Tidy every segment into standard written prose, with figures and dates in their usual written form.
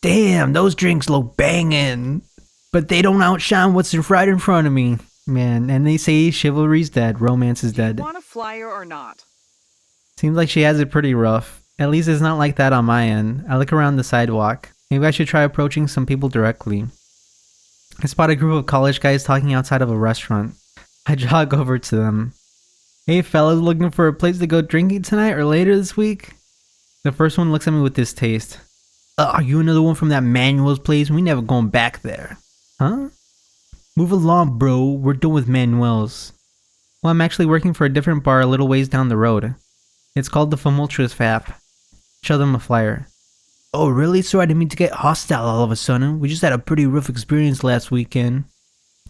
Damn, those drinks look banging. But they don't outshine what's right in front of me. Man, and they say chivalry's dead, romance is dead. Do you want a flyer or not? Seems like she has it pretty rough. At least it's not like that on my end. I look around the sidewalk. Maybe I should try approaching some people directly. I spot a group of college guys talking outside of a restaurant. I jog over to them. Hey fellas, looking for a place to go drinking tonight or later this week? The first one looks at me with distaste. Are you another one from that Manuel's place? We never going back there. Huh? Move along, bro. We're done with Manuel's. Well, I'm actually working for a different bar a little ways down the road. It's called the Tumultuous Fap. Show them a flyer. Oh, really? Sorry, I didn't mean to get hostile all of a sudden. We just had a pretty rough experience last weekend.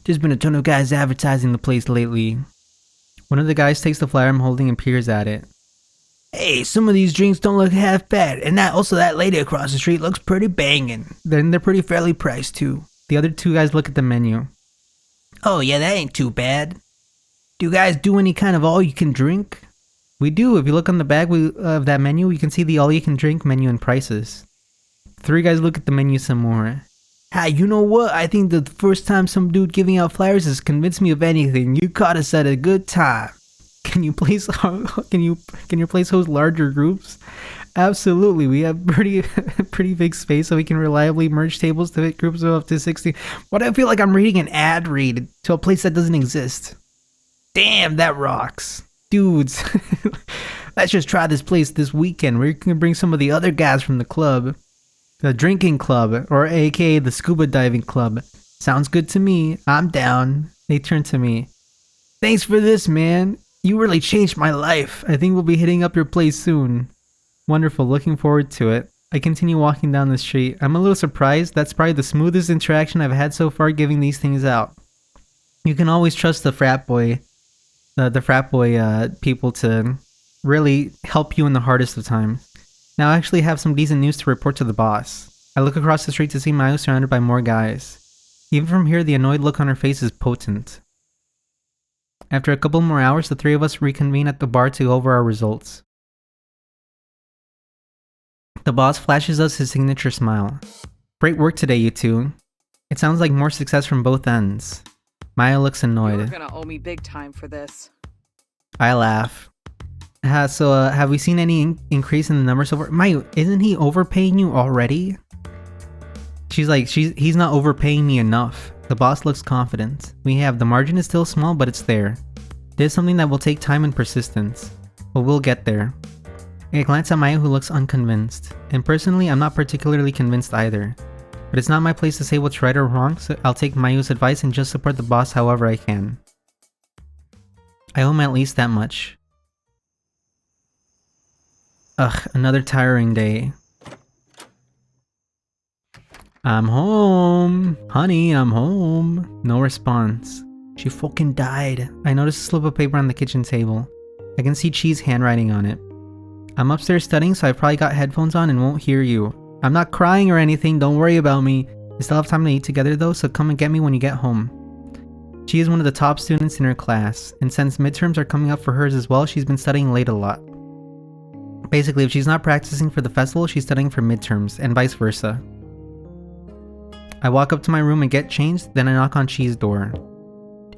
There's been a ton of guys advertising the place lately. One of the guys takes the flyer I'm holding and peers at it. Hey, some of these drinks don't look half bad, and that lady across the street looks pretty banging. Then they're pretty fairly priced too. The other two guys look at the menu. Oh yeah, that ain't too bad. Do you guys do any kind of all-you-can-drink? We do. If you look on the back of that menu, you can see the all-you-can-drink menu and prices. Three guys look at the menu some more. Hi, you know what? I think the first time some dude giving out flyers has convinced me of anything. You caught us at a good time. Can you place host larger groups? Absolutely. We have pretty big space so we can reliably merge tables to fit groups of up to 60. But I feel like I'm reading an ad read to a place that doesn't exist. Damn, that rocks. Dudes, let's just try this place this weekend. We're gonna bring some of the other guys from the club. The drinking club, or aka the scuba diving club. Sounds good to me. I'm down. They turn to me. Thanks for this, man. You really changed my life. I think we'll be hitting up your place soon. Wonderful, looking forward to it. I continue walking down the street. I'm a little surprised. That's probably the smoothest interaction I've had so far giving these things out. You can always trust the frat boy people to really help you in the hardest of times. Now I actually have some decent news to report to the boss. I look across the street to see Mayu surrounded by more guys. Even from here, the annoyed look on her face is potent. After a couple more hours, the three of us reconvene at the bar to go over our results. The boss flashes us his signature smile. Great work today, you two. It sounds like more success from both ends. Maya looks annoyed. You're gonna owe me big time for this. I laugh. So have we seen any increase in the numbers so far? Mayu, isn't he overpaying you already? She's like, he's not overpaying me enough. The boss looks confident. The margin is still small, but it's there. It is something that will take time and persistence. But we'll get there. I glance at Mayu, who looks unconvinced. And personally, I'm not particularly convinced either. But it's not my place to say what's right or wrong, so I'll take Mayu's advice and just support the boss however I can. I owe him at least that much. Ugh, another tiring day. I'm home. Honey, I'm home. No response. She fucking died. I noticed a slip of paper on the kitchen table. I can see Chi's handwriting on it. I'm upstairs studying, so I probably got headphones on and won't hear you. I'm not crying or anything, don't worry about me. We still have time to eat together though, so come and get me when you get home. She is one of the top students in her class, and since midterms are coming up for hers as well, she's been studying late a lot. Basically, if she's not practicing for the festival, she's studying for midterms, and vice versa. I walk up to my room and get changed, then I knock on Chi's door.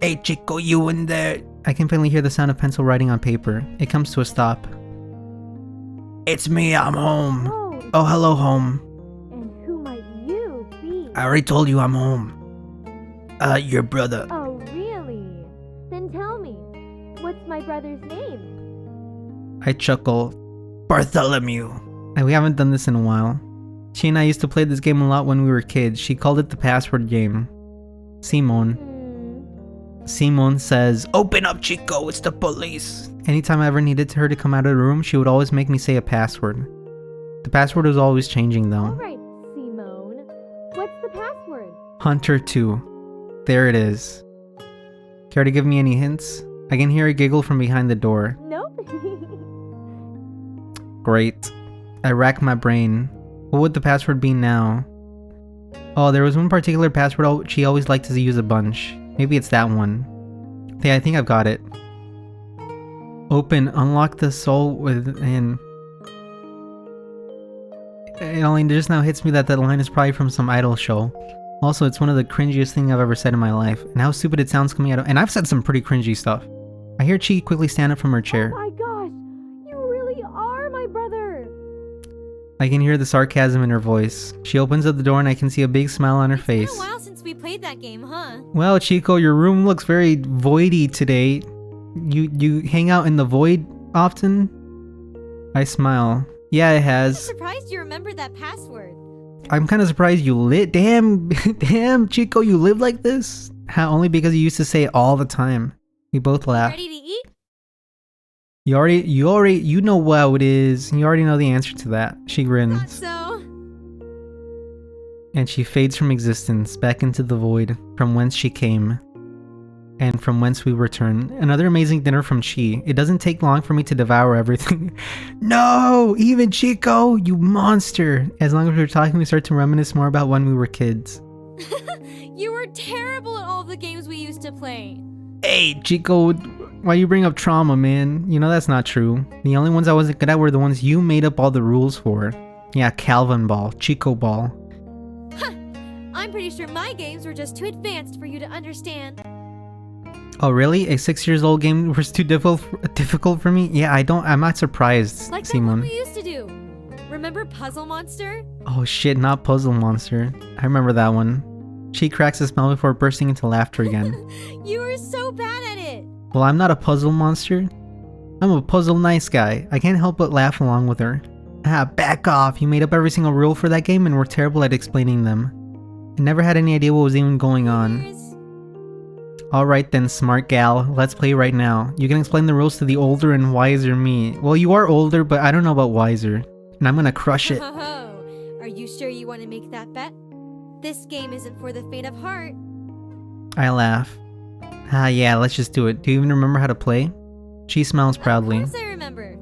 Hey Chico, you in there? I can faintly hear the sound of pencil writing on paper. It comes to a stop. It's me, I'm home. Oh, hello, home. And who might you be? I already told you I'm home. Your brother. Oh, really? Then tell me, what's my brother's name? I chuckle. Bartholomew. We haven't done this in a while. She and I used to play this game a lot when we were kids. She called it the password game. Simone. Simone says, "Open up, Chico, it's the police." Anytime I ever needed her to come out of the room, she would always make me say a password. The password was always changing though. Alright, Simone. What's the password? Hunter 2. There it is. Care to give me any hints? I can hear a giggle from behind the door. Nope. Great. I rack my brain. What would the password be now? Oh, there was one particular password she always liked to use a bunch. Maybe it's that one. Yeah, I think I've got it. Open, unlock the soul within. It only just now hits me that that line is probably from some idol show. Also, it's one of the cringiest things I've ever said in my life, and how stupid it sounds coming out of— and I've said some pretty cringy stuff. I hear Chi quickly stand up from her chair. Oh my gosh, you really are my brother. I can hear the sarcasm in her voice. She opens up the door and I can see a big smile on her face. It's been a while since we played that game, huh? Well, Chico, your room looks very voidy today. You hang out in the void often? I smile. Yeah, it I'm has. surprised you remembered that password. I'm kind of surprised you lit. Damn, Chico, you live like this? How? Only because you used to say it all the time. We both laugh. Ready to eat? You know what it is. You already know the answer to that. She Thought grins. so. And she fades from existence, back into the void, from whence she came. And from whence we return. Another amazing dinner from Chi. It doesn't take long for me to devour everything. No! Even Chico, you monster! As long as we're talking, we start to reminisce more about when we were kids. You were terrible at all the games we used to play. Hey, Chico, why you bring up trauma, man? You know that's not true. The only ones I wasn't good at were the ones you made up all the rules for. Yeah, Calvin Ball, Chico Ball. I'm pretty sure my games were just too advanced for you to understand. Oh really? A 6 years old game was too difficult for me? Yeah, I'm not surprised, Like that Simon. one we used to do. Remember Puzzle Monster? Oh shit, not Puzzle Monster. I remember that one. She cracks a smile before bursting into laughter again. You were so bad at it. Well, I'm not a puzzle monster. I'm a puzzle nice guy. I can't help but laugh along with her. Ah, back off. You made up every single rule for that game and were terrible at explaining them. I never had any idea what was even going on. Here's- Alright then, smart gal. Let's play right now. You can explain the rules to the older and wiser me. Well, you are older, but I don't know about wiser. And I'm gonna crush it. Are you sure you want to make that bet? This game isn't for the faint of heart. I laugh. Ah, yeah, let's just do it. Do you even remember how to play? She smiles proudly. Of course I remember.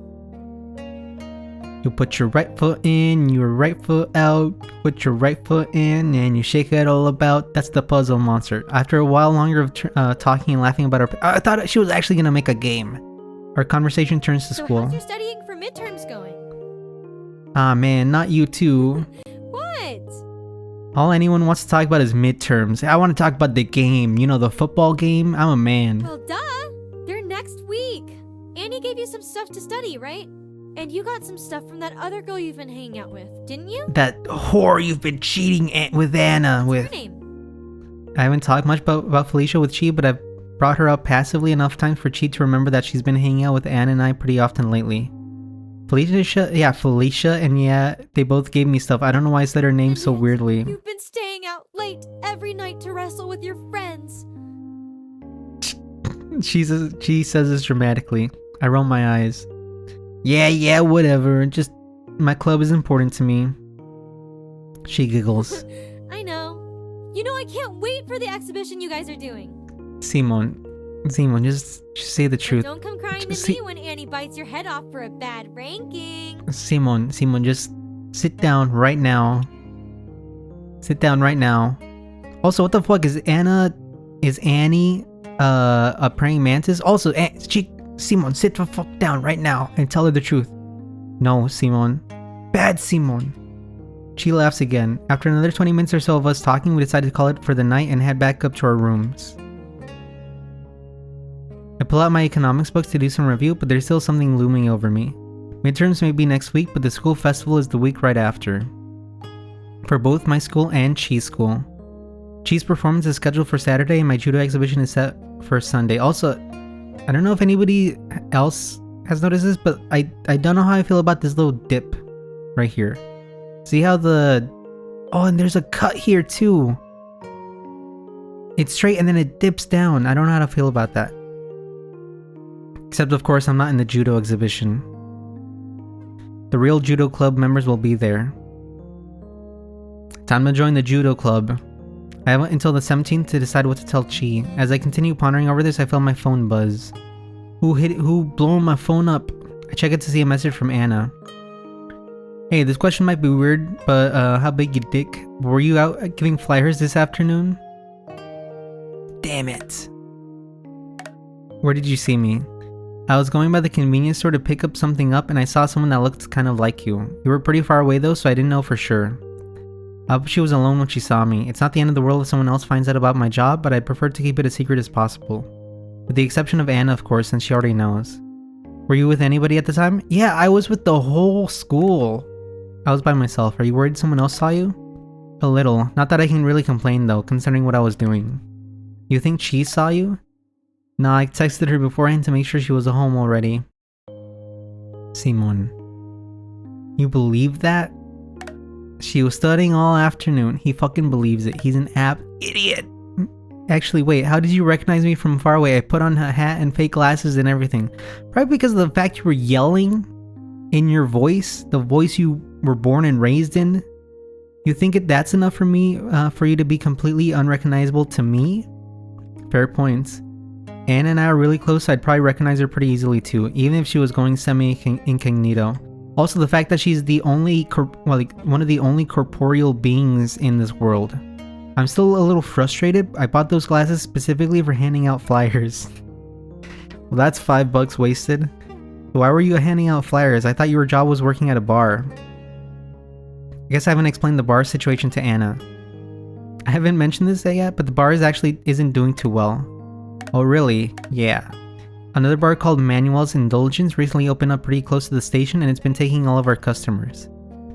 You put your right foot in, your right foot out, put your right foot in, and you shake it all about. That's the puzzle monster. After a while longer of talking and laughing about her— I thought she was actually gonna make a game. Our conversation turns to So school. how's your studying for midterms going? Ah man, not you too. What? All anyone wants to talk about is midterms. I want to talk about the game. You know, the football game? I'm a man. Well, duh. They're next week. Annie gave you some stuff to study, right? And you got some stuff from that other girl you've been hanging out with, didn't you? That whore you've been cheating with Anna with. What's her name? I haven't talked much about Felicia with Chi, but I've brought her up passively enough times for Chi to remember that she's been hanging out with Anna and I pretty often lately. Felicia, and yeah, they both gave me stuff. I don't know why I said her name so weirdly. You've been staying out late every night to wrestle with your friends. She says this dramatically. I roll my eyes. Yeah, whatever. Just, my club is important to me. She giggles. I know. You know, I can't wait for the exhibition you guys are doing. Simon, just say the truth. Don't come crying to me when Annie bites your head off for a bad ranking. Simon, just sit down right now. Sit down right now. Also, what the fuck is Annie a praying mantis? Also, Simon, sit the fuck down right now and tell her the truth. No, Simon. Bad Simon. She laughs again. After another 20 minutes or so of us talking, we decided to call it for the night and head back up to our rooms. I pull out my economics books to do some review, but there's still something looming over me. Midterms may be next week, but the school festival is the week right after. For both my school and Chi's school. Chi's performance is scheduled for Saturday and my judo exhibition is set for Sunday. Also, I don't know if anybody else has noticed this, but I don't know how I feel about this little dip right here. See how oh, and there's a cut here too. It's straight and then it dips down. I don't know how to feel about that. Except of course I'm not in the judo exhibition. The real judo club members will be there. Time to join the judo club. I have until the 17th to decide what to tell Chi. As I continue pondering over this, I feel my phone buzz. Who blowing my phone up? I check it to see a message from Anna. Hey, this question might be weird, but how big you dick? Were you out giving flyers this afternoon? Damn it. Where did you see me? I was going by the convenience store to pick up something up and I saw someone that looked kind of like you. You were pretty far away though, so I didn't know for sure. I hope she was alone when she saw me. It's not the end of the world if someone else finds out about my job, but I'd prefer to keep it as secret as possible. With the exception of Anna, of course, since she already knows. Were you with anybody at the time? Yeah, I was with the whole school. I was by myself. Are you worried someone else saw you? A little. Not that I can really complain though, considering what I was doing. You think she saw you? Nah, I texted her beforehand to make sure she was at home already. Simon. You believe that? She was studying all afternoon. He fucking believes it. He's an idiot. Actually, wait, how did you recognize me from far away? I put on a hat and fake glasses and everything. Probably because of the fact you were yelling in your voice, the voice you were born and raised in. You think that's enough for me, for you to be completely unrecognizable to me? Fair points. Anna and I are really close, so I'd probably recognize her pretty easily too, even if she was going semi-incognito. Also, the fact that she's the only, one of the only corporeal beings in this world. I'm still a little frustrated. I bought those glasses specifically for handing out flyers. Well, that's $5 wasted. Why were you handing out flyers? I thought your job was working at a bar. I guess I haven't explained the bar situation to Anna. I haven't mentioned this yet, but the bar isn't doing too well. Oh really? Yeah. Another bar called Manuel's Indulgence recently opened up pretty close to the station and it's been taking all of our customers.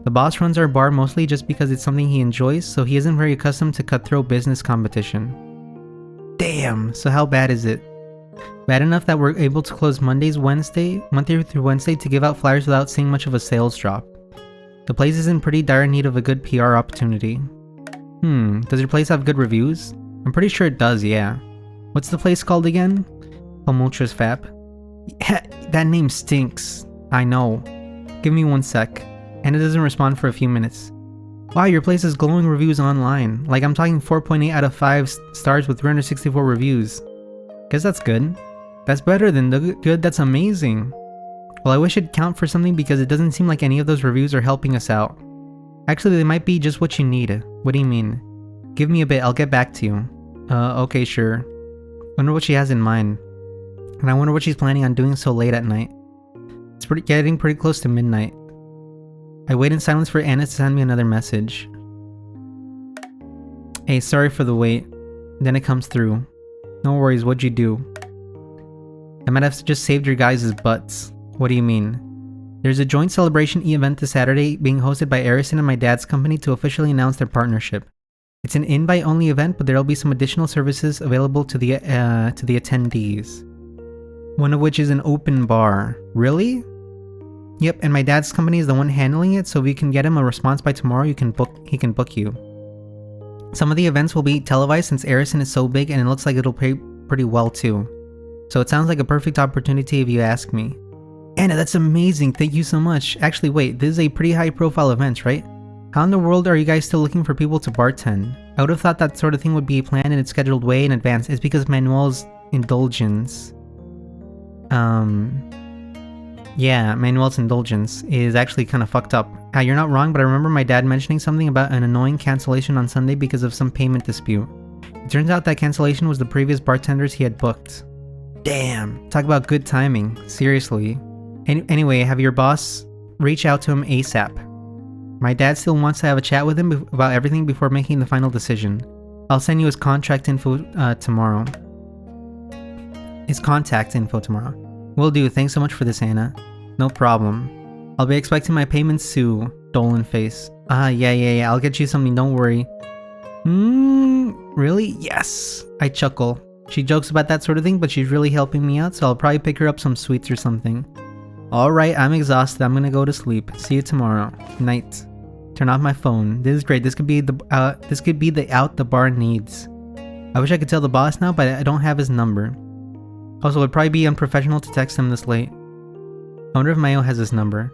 The boss runs our bar mostly just because it's something he enjoys, so he isn't very accustomed to cutthroat business competition. Damn, so how bad is it? Bad enough that we're able to close Monday through Wednesday to give out flyers without seeing much of a sales drop. The place is in pretty dire need of a good PR opportunity. Does your place have good reviews? I'm pretty sure it does, yeah. What's the place called again? Tumultuous Fap. Yeah, that name stinks. I know. Give me 1 sec. And it doesn't respond for a few minutes. Wow, your place has glowing reviews online. Like I'm talking 4.8 out of 5 stars with 364 reviews. Guess that's good. That's better than the good, that's amazing. Well, I wish it'd count for something because it doesn't seem like any of those reviews are helping us out. Actually, they might be just what you need. What do you mean? Give me a bit, I'll get back to you. Okay, sure. Wonder what she has in mind. And I wonder what she's planning on doing so late at night. It's getting pretty close to midnight. I wait in silence for Anna to send me another message. Hey, sorry for the wait. Then it comes through. No worries, what'd you do? I might have just saved your guys' butts. What do you mean? There's a joint celebration event this Saturday being hosted by Arison and my dad's company to officially announce their partnership. It's an invite-only event, but there'll be some additional services available to the attendees. One of which is an open bar. Really? Yep, and my dad's company is the one handling it, so if you can get him a response by tomorrow, he can book you. Some of the events will be televised since Arison is so big and it looks like it'll pay pretty well too. So it sounds like a perfect opportunity if you ask me. Anna, that's amazing, thank you so much. Actually wait, this is a pretty high profile event, right? How in the world are you guys still looking for people to bartend? I would have thought that sort of thing would be planned and it's scheduled way in advance. It's because Manuel's Indulgence. Yeah, Manuel's Indulgence is actually kind of fucked up. You're not wrong, but I remember my dad mentioning something about an annoying cancellation on Sunday because of some payment dispute. It turns out that cancellation was the previous bartenders he had booked. Damn, talk about good timing. Seriously. Anyway, have your boss reach out to him ASAP. My dad still wants to have a chat with him about everything before making the final decision. I'll send you his contact info tomorrow. Will do, thanks so much for this, Anna. No problem. I'll be expecting my payments soon, Dolan face. Yeah, I'll get you something, don't worry. Really? Yes! I chuckle. She jokes about that sort of thing, but she's really helping me out, so I'll probably pick her up some sweets or something. Alright, I'm exhausted, I'm gonna go to sleep. See you tomorrow. Night. Turn off my phone. This is great, this could be the out the bar needs. I wish I could tell the boss now, but I don't have his number. Also, it would probably be unprofessional to text him this late. I wonder if Mayo has his number.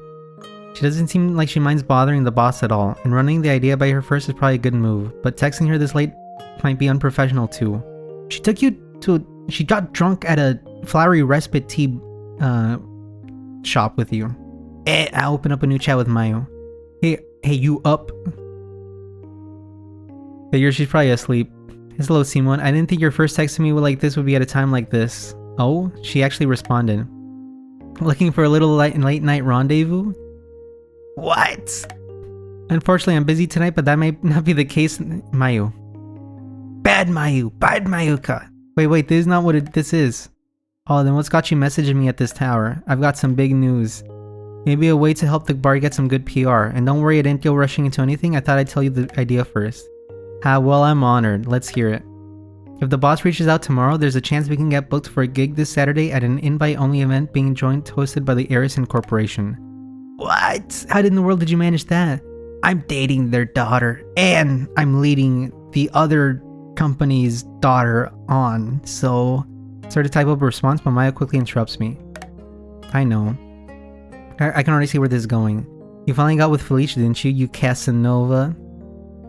She doesn't seem like she minds bothering the boss at all, and running the idea by her first is probably a good move, but texting her this late might be unprofessional too. She got drunk at a flowery respite tea shop with you. I'll open up a new chat with Mayo. Hey, you up? Figure she's probably asleep. Hello, Simon. I didn't think your first text to me like this would be at a time like this. Oh, she actually responded. Looking for a little late night rendezvous? What? Unfortunately, I'm busy tonight, but that may not be the case. Mayu. Bad Mayuka. Wait, this is not what this is. Oh, then what's got you messaging me at this tower? I've got some big news. Maybe a way to help the bar get some good PR. And don't worry, I didn't go rushing into anything. I thought I'd tell you the idea first. Well, I'm honored. Let's hear it. If the boss reaches out tomorrow, there's a chance we can get booked for a gig this Saturday at an invite-only event being joint hosted by the Arison Corporation. What? How in the world did you manage that? I'm dating their daughter, and I'm leading the other company's daughter on, so... Start to type up a response, but Maya quickly interrupts me. I know. I can already see where this is going. You finally got with Felicia, didn't you? You Casanova.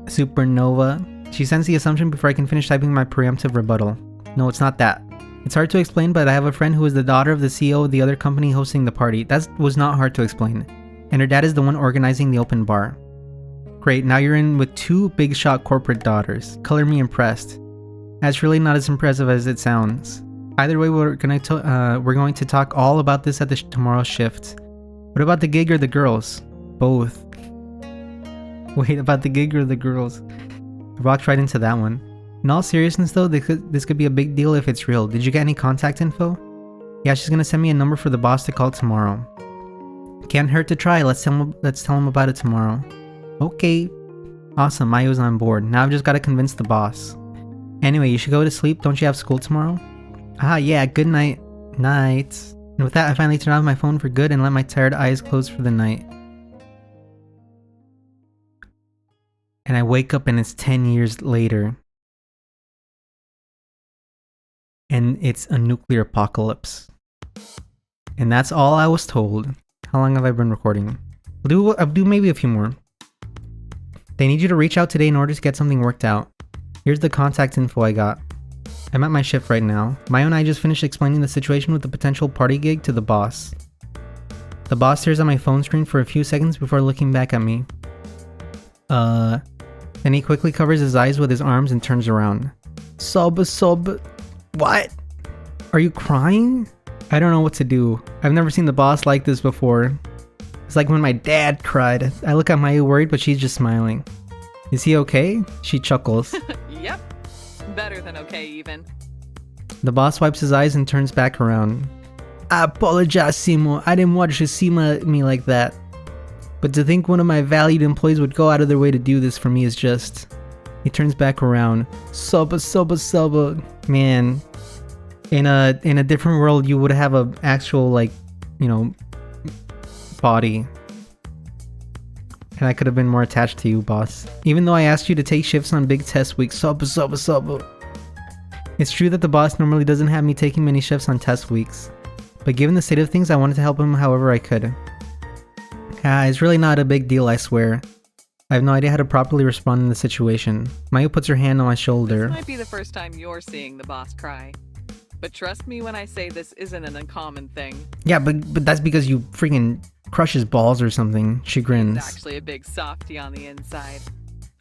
Supernova. She sends the assumption before I can finish typing my preemptive rebuttal. No, it's not that. It's hard to explain, but I have a friend who is the daughter of the CEO of the other company hosting the party. That was not hard to explain. And her dad is the one organizing the open bar. Great, now you're in with two big shot corporate daughters. Color me impressed. That's really not as impressive as it sounds. Either way, we're going to talk all about this at tomorrow's shift. What about the gig or the girls? Both. Wait, about the gig or the girls? I walked right into that one. In all seriousness though, this could be a big deal if it's real. Did you get any contact info? Yeah, she's gonna send me a number for the boss to call tomorrow. Can't hurt to try. Let's tell him about it tomorrow. Okay. Awesome, Mayo's on board. Now I've just gotta convince the boss. Anyway, you should go to sleep. Don't you have school tomorrow? Yeah, good night. Night. And with that, I finally turned off my phone for good and let my tired eyes close for the night. And I wake up and it's 10 years later. And it's a nuclear apocalypse. And that's all I was told. How long have I been recording? I'll do maybe a few more. They need you to reach out today in order to get something worked out. Here's the contact info I got. I'm at my shift right now. Mayo and I just finished explaining the situation with the potential party gig to the boss. The boss stares at my phone screen for a few seconds before looking back at me. Then he quickly covers his eyes with his arms and turns around. Sob. What? Are you crying? I don't know what to do. I've never seen the boss like this before. It's like when my dad cried. I look at Mayu worried, but she's just smiling. Is he okay? She chuckles. Yep. Better than okay, even. The boss wipes his eyes and turns back around. I apologize, Simo. I didn't want you to see me like that. But to think one of my valued employees would go out of their way to do this for me is just... He turns back around. Soba. Man, in a different world, you would have a actual, like, you know, body. And I could have been more attached to you, boss. Even though I asked you to take shifts on big test weeks. Soba. It's true that the boss normally doesn't have me taking many shifts on test weeks. But given the state of things, I wanted to help him however I could. It's really not a big deal, I swear. I have no idea how to properly respond in the situation. Mayu puts her hand on my shoulder. This might be the first time you're seeing the boss cry. But trust me when I say this isn't an uncommon thing. Yeah, but that's because you freaking crush his balls or something. She grins. He's actually a big softie on the inside.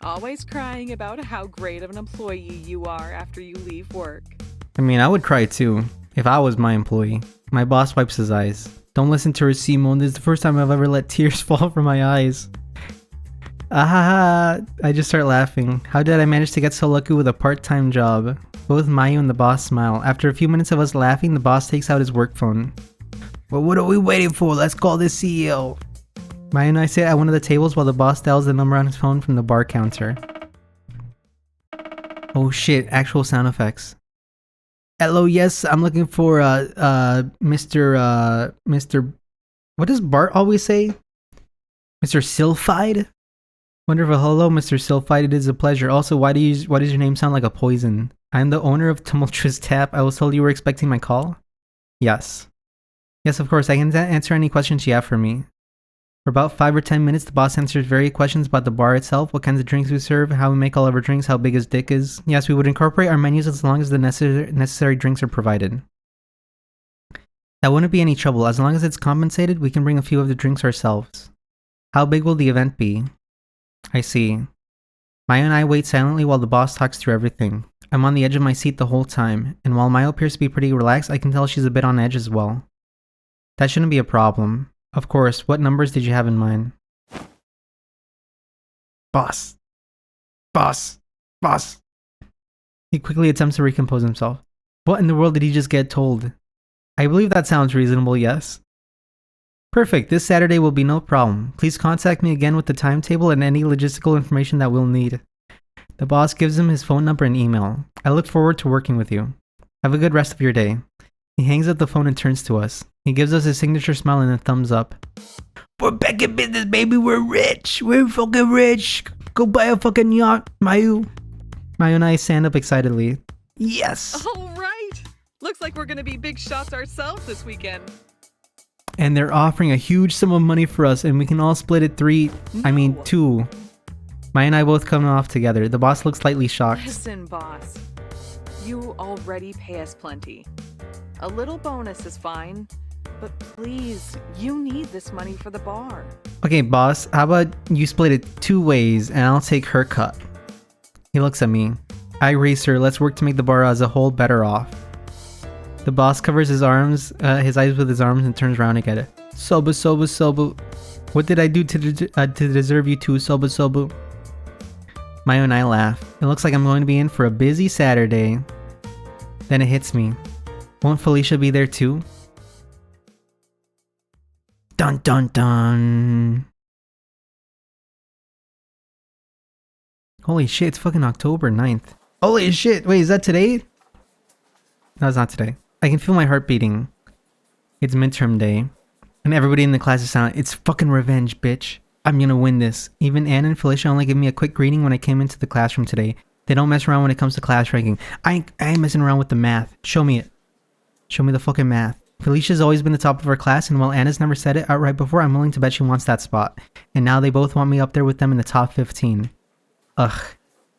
Always crying about how great of an employee you are after you leave work. I mean, I would cry too, if I was my employee. My boss wipes his eyes. Don't listen to her, Simone. This is the first time I've ever let tears fall from my eyes. I just start laughing. How did I manage to get so lucky with a part-time job? Both Mayu and the boss smile. After a few minutes of us laughing, the boss takes out his work phone. Well, what are we waiting for? Let's call the CEO. Mayu and I sit at one of the tables while the boss dials the number on his phone from the bar counter. Oh shit, actual sound effects. Hello, yes, I'm looking for Mr. What does Bart always say? Mr. Sylphide? Wonderful. Hello, Mr. Sylphide. It is a pleasure. Also, why does your name sound like a poison? I'm the owner of Tumultuous Tap. I was told you were expecting my call? Yes. Yes, of course. I can answer any questions you have for me. For about 5 or 10 minutes, the boss answers various questions about the bar itself, what kinds of drinks we serve, how we make all of our drinks, how big his dick is. Yes, we would incorporate our menus as long as the necessary drinks are provided. That wouldn't be any trouble. As long as it's compensated, we can bring a few of the drinks ourselves. How big will the event be? I see. Maya and I wait silently while the boss talks through everything. I'm on the edge of my seat the whole time, and while Maya appears to be pretty relaxed, I can tell she's a bit on edge as well. That shouldn't be a problem. Of course, what numbers did you have in mind? Boss. Boss. Boss. He quickly attempts to recompose himself. What in the world did he just get told? I believe that sounds reasonable, yes. Perfect, this Saturday will be no problem. Please contact me again with the timetable and any logistical information that we'll need. The boss gives him his phone number and email. I look forward to working with you. Have a good rest of your day. He hangs up the phone and turns to us. He gives us his signature smile and a thumbs up. We're back in business, baby. We're rich. We're fucking rich. Go buy a fucking yacht, Mayu. Mayu and I stand up excitedly. Yes! All right. Looks like we're gonna be big shots ourselves this weekend. And they're offering a huge sum of money for us, and we can all split it two. Maya and I both come off together. The boss looks slightly shocked. Listen, boss. You already pay us plenty. A little bonus is fine. But please, you need this money for the bar. Okay, boss, how about you split it 2 ways, and I'll take her cut. He looks at me. I agree, sir. Let's work to make the bar as a whole better off. The boss covers his eyes with his arms and turns around again. Sobu, sobu, sobu. What did I do to deserve you to, sobu, sobu? Mayo and I laugh. It looks like I'm going to be in for a busy Saturday. Then it hits me. Won't Felicia be there too? Dun dun dun. Holy shit, it's fucking October 9th. Holy shit, wait, is that today? No, it's not today. I can feel my heart beating. It's midterm day. And everybody in the class is silent. It's fucking revenge, bitch. I'm gonna win this. Even Anna and Felicia only gave me a quick greeting when I came into the classroom today. They don't mess around when it comes to class ranking. I ain't messing around with the math. Show me it. Show me the fucking math. Felicia's always been the top of her class, and while Anna's never said it outright before, I'm willing to bet she wants that spot. And now they both want me up there with them in the top 15. Ugh.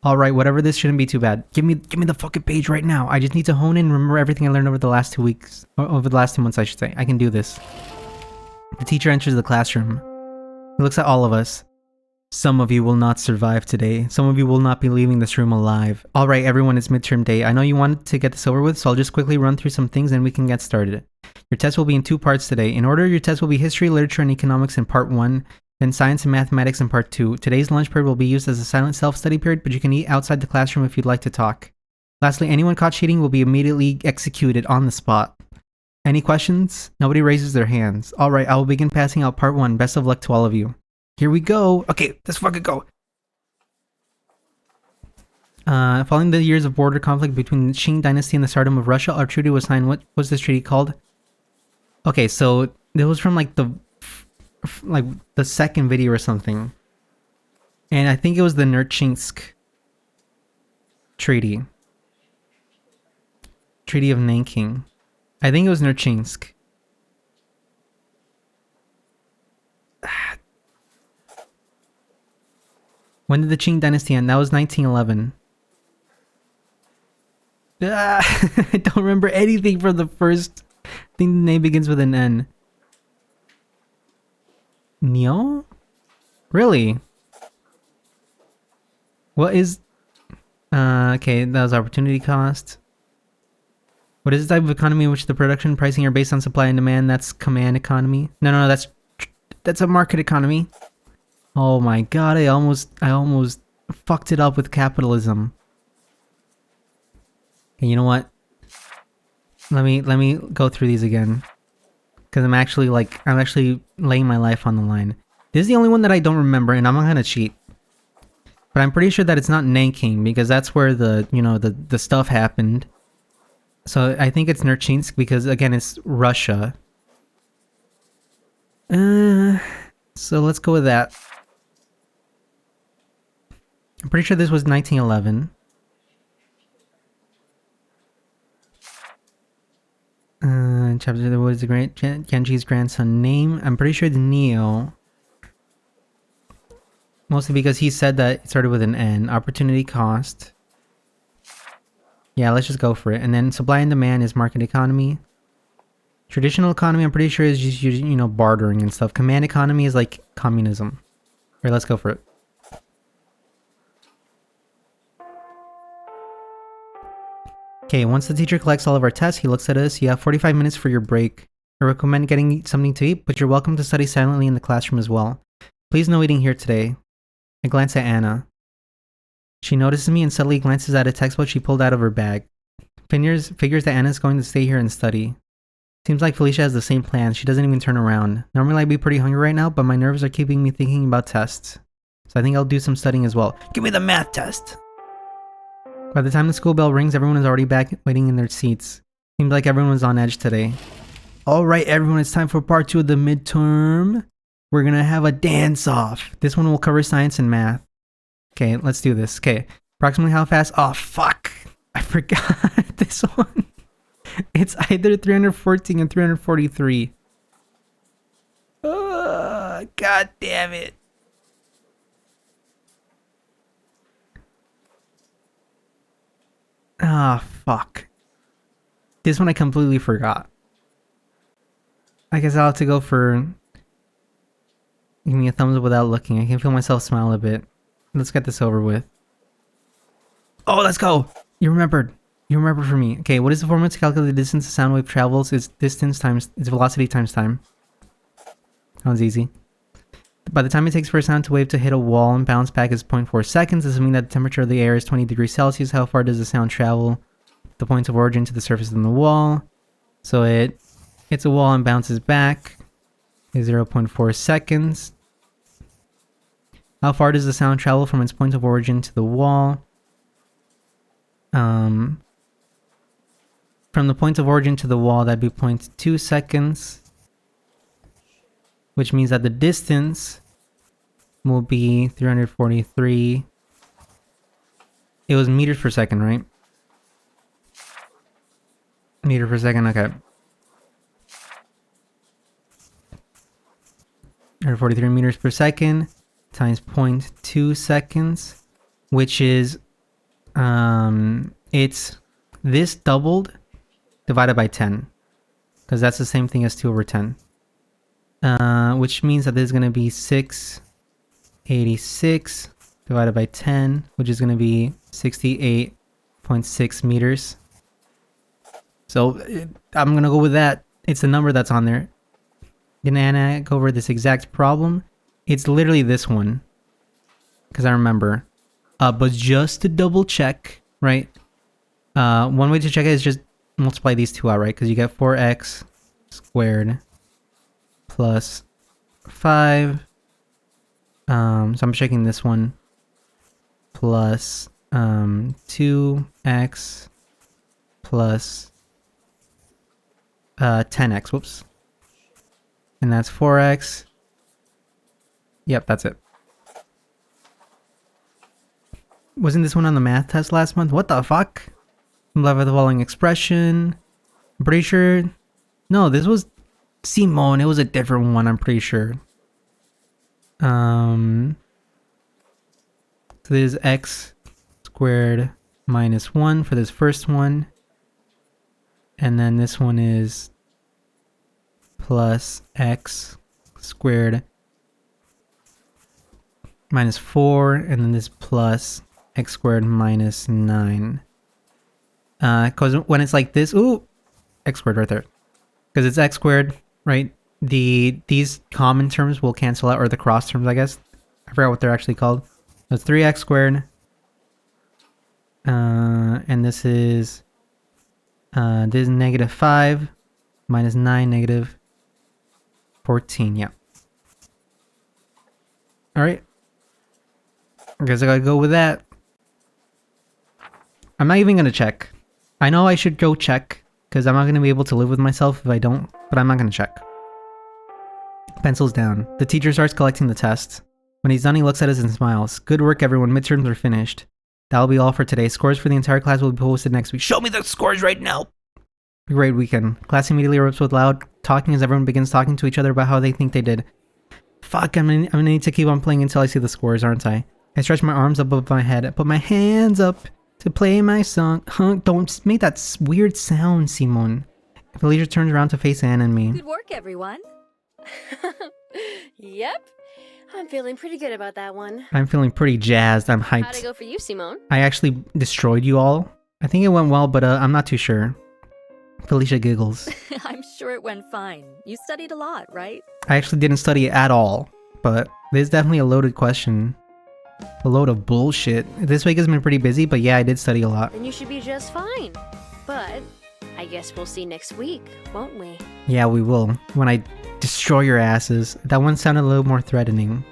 Alright, whatever, this shouldn't be too bad. Give me the fucking page right now. I just need to hone in and remember everything I learned over the last 2 weeks. Or over the last 2 months, I should say. I can do this. The teacher enters the classroom. He looks at all of us. Some of you will not survive today. Some of you will not be leaving this room alive. Alright, everyone, it's midterm day. I know you wanted to get this over with, so I'll just quickly run through some things and we can get started. Your test will be in 2 parts today. In order, your test will be History, Literature, and Economics in Part 1, then Science and Mathematics in Part 2. Today's lunch period will be used as a silent self-study period, but you can eat outside the classroom if you'd like to talk. Lastly, anyone caught cheating will be immediately executed on the spot. Any questions? Nobody raises their hands. Alright, I will begin passing out Part 1. Best of luck to all of you. Here we go. Okay, let's fucking go. Following the years of border conflict between the Qing dynasty and the Tsardom of Russia, our treaty was signed. What was this treaty called? Okay, so it was from like the second video or something. And I think it was the Nerchinsk Treaty. Treaty of Nanking. I think it was Nerchinsk. When did the Qing dynasty end? That was 1911. I don't remember anything from the first thing. The name begins with an N. Neo? Really? What is... okay, that was opportunity cost. What is the type of economy in which the production and pricing are based on supply and demand? That's command economy. No, that's a market economy. Oh my god, I almost fucked it up with capitalism. Okay, you know what? Let me go through these again. Cause I'm actually laying my life on the line. This is the only one that I don't remember, and I'm not gonna cheat. But I'm pretty sure that it's not Nanking, because that's where the stuff happened. So I think it's Nerchinsk, because again it's Russia. So let's go with that. I'm pretty sure this was 1911. Chapter, what is the Genji's grandson name? I'm pretty sure it's Neo. Mostly because he said that it started with an N. Opportunity cost. Yeah, let's just go for it. And then supply and demand is market economy. Traditional economy, I'm pretty sure is just, bartering and stuff. Command economy is like communism. Alright, let's go for it. Okay, once the teacher collects all of our tests, he looks at us. You have 45 minutes for your break. I recommend getting something to eat, but you're welcome to study silently in the classroom as well. Please no eating here today. I glance at Anna. She notices me and subtly glances at a textbook she pulled out of her bag. Figures that Anna's going to stay here and study. Seems like Felicia has the same plan. She doesn't even turn around. Normally I'd be pretty hungry right now, but my nerves are keeping me thinking about tests. So I think I'll do some studying as well. Give me the math test! By the time the school bell rings, everyone is already back waiting in their seats. Seems like everyone was on edge today. Alright everyone, it's time for part 2 of the midterm. We're gonna have a dance-off. This one will cover science and math. Okay, let's do this. Okay, approximately how fast? Oh, fuck! I forgot this one. It's either 314 and 343. God damn it. Ah, fuck. This one I completely forgot. I guess I'll have to go for... Give me a thumbs up without looking. I can feel myself smile a bit. Let's get this over with. Oh, let's go! You remembered. You remember for me. Okay, what is the formula to calculate the distance a sound wave travels? It's distance times... It's velocity times time. Sounds easy. By the time it takes for a sound to wave to hit a wall and bounce back is 0.4 seconds, assuming that the temperature of the air is 20 degrees Celsius. How far does the sound travel? The point of origin to the surface of the wall. So it hits a wall and bounces back. Is 0.4 seconds. How far does the sound travel from its point of origin to the wall? From the point of origin to the wall, that'd be 0.2 seconds. Which means that the distance will be 343. It was meters per second, right? Meter per second, okay. 343 meters per second times 0.2 seconds, which is it's this doubled divided by 10, because that's the same thing as 2 over 10. Which means that this is going to be 686 divided by 10, which is going to be 68.6 meters. So I'm going to go with that. It's the number that's on there. Didn't Anna go over this exact problem? It's literally this one, because I remember. But just to double check, right? One way to check it is just multiply these two out, right? Because you get 4x squared plus 5. So I'm checking this one. Plus 2x plus 10x. Whoops. And that's 4x. Yep, that's it. Wasn't this one on the math test last month? What the fuck? I'm left with the following expression. I'm pretty sure... No, this was Simone. It was a different one, I'm pretty sure. So this is x squared minus 1 for this first one. And then this one is plus x squared minus 4. And then this plus x squared minus 9. Because when it's like this, ooh, x squared right there. Because it's x squared, right? These common terms will cancel out, or the cross terms, I guess. I forgot what they're actually called. So it's 3x squared. And this is negative 5 minus 9, negative 14. Yeah. All right. I guess I gotta go with that. I'm not even gonna check. I know I should go check, because I'm not gonna be able to live with myself if I don't, but I'm not gonna check. Pencils down. The teacher starts collecting the tests. When he's done, he looks at us and smiles. Good work, everyone. Midterms are finished. That'll be all for today. Scores for the entire class will be posted next week. Show me the scores right now! Great weekend. Class immediately erupts with loud talking as everyone begins talking to each other about how they think they did. Fuck, I'm gonna need to keep on playing until I see the scores, aren't I? I stretch my arms above my head. I put my hands up to play my song. Don't make that weird sound, Simon. Felicia turns around to face Anne and me. Good work, everyone. Yep. I'm feeling pretty good about that one. I'm feeling pretty jazzed. I'm hyped. How'd it go for you, Simone? I actually destroyed you all. I think it went well, but I'm not too sure. Felicia giggles. I'm sure it went fine. You studied a lot, right? I actually didn't study at all, but this is definitely a loaded question. A load of bullshit. This week has been pretty busy, but yeah, I did study a lot. Then you should be just fine. But I guess we'll see next week, won't we? Yeah, we will. When I destroy your asses. That one sounded a little more threatening.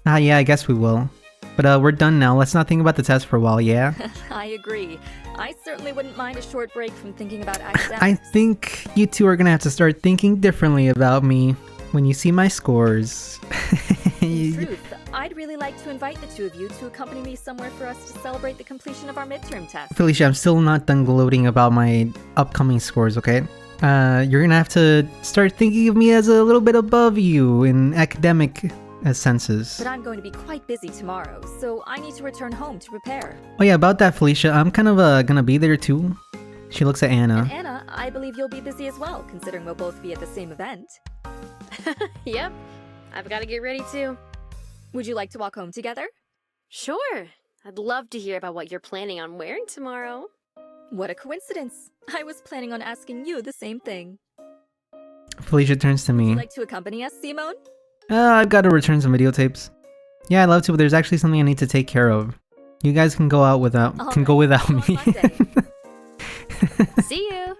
Ah, yeah, I guess we will. But we're done now. Let's not think about the test for a while, yeah? I agree. I certainly wouldn't mind a short break from thinking about academics. I think you two are gonna have to start thinking differently about me when you see my scores. In truth, I'd really like to invite the two of you to accompany me somewhere for us to celebrate the completion of our midterm test. Felicia, I'm still not done gloating about my upcoming scores, okay? You're gonna have to start thinking of me as a little bit above you in academic senses. But I'm going to be quite busy tomorrow, so I need to return home to prepare. Oh yeah, about that, Felicia, I'm kind of gonna be there too. She looks at Anna. And Anna, I believe you'll be busy as well, considering we'll both be at the same event. Yep, I've got to get ready too. Would you like to walk home together? Sure, I'd love to hear about what you're planning on wearing tomorrow. What a coincidence. I was planning on asking you the same thing. Felicia turns to Would me. you like to accompany us, Simone? I've got to return some videotapes. Yeah, I'd love to, but there's actually something I need to take care of. You guys can go out without All go right, without see you me. on Monday. See you!